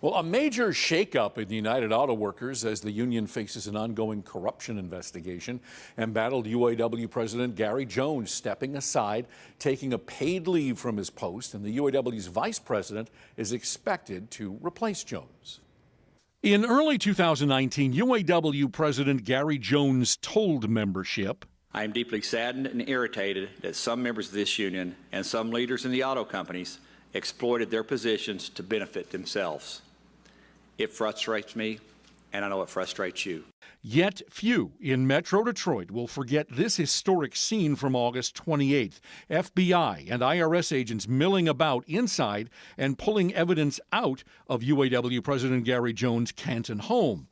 Well, a major shakeup in the United Auto Workers as the union faces an ongoing corruption investigation. Embattled UAW President Gary Jones stepping aside, taking a paid leave from his post, and the UAW's vice president is expected to replace Jones. In early 2019, UAW President Gary Jones told membership, I am deeply saddened and irritated that some members of this union and some leaders in the auto companies exploited their positions to benefit themselves. It frustrates me, and I know it frustrates you. Yet few in Metro Detroit will forget this historic scene from August 28th. FBI and IRS agents milling about inside and pulling evidence out of UAW President Gary Jones' Canton home.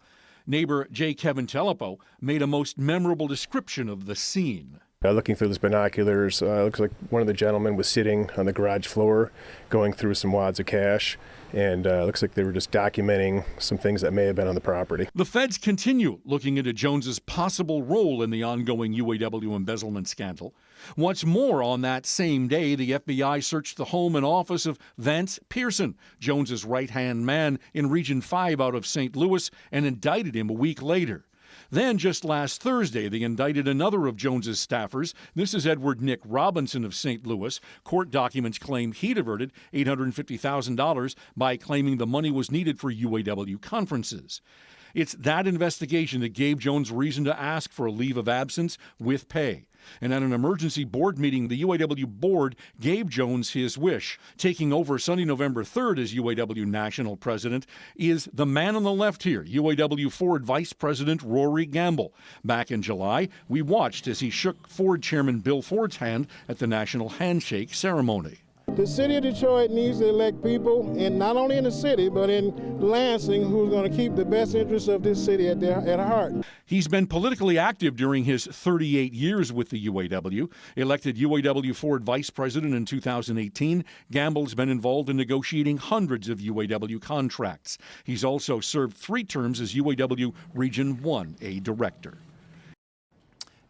Neighbor J. Kevin Telepo made a most memorable description of the scene. Looking through those binoculars, looks like one of the gentlemen was sitting on the garage floor going through some wads of cash, and looks like they were just documenting some things that may have been on the property. The feds continue looking into Jones's possible role in the ongoing UAW embezzlement scandal. What's more, on that same day, the FBI searched the home and office of Vance Pearson, Jones's right-hand man in Region 5 out of St. Louis, and indicted him a week later. Then, just last Thursday, they indicted another of Jones's staffers. This is Edward Nick Robinson of St. Louis. Court documents claim he diverted $850,000 by claiming the money was needed for UAW conferences. It's that investigation that gave Jones reason to ask for a leave of absence with pay. And at an emergency board meeting, the UAW board gave Jones his wish. Taking over Sunday, November 3rd as UAW national president is the man on the left here, UAW Ford Vice President Rory Gamble. Back in July, we watched as he shook Ford Chairman Bill Ford's hand at the national handshake ceremony. The city of Detroit needs to elect people, and not only in the city, but in Lansing, who's going to keep the best interests of this city at heart. He's been politically active during his 38 years with the UAW. Elected UAW Ford Vice President in 2018, Gamble's been involved in negotiating hundreds of UAW contracts. He's also served 3 terms as UAW Region 1A Director.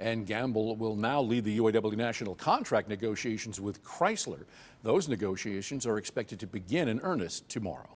And Gamble will now lead the UAW national contract negotiations with Chrysler. Those negotiations are expected to begin in earnest tomorrow.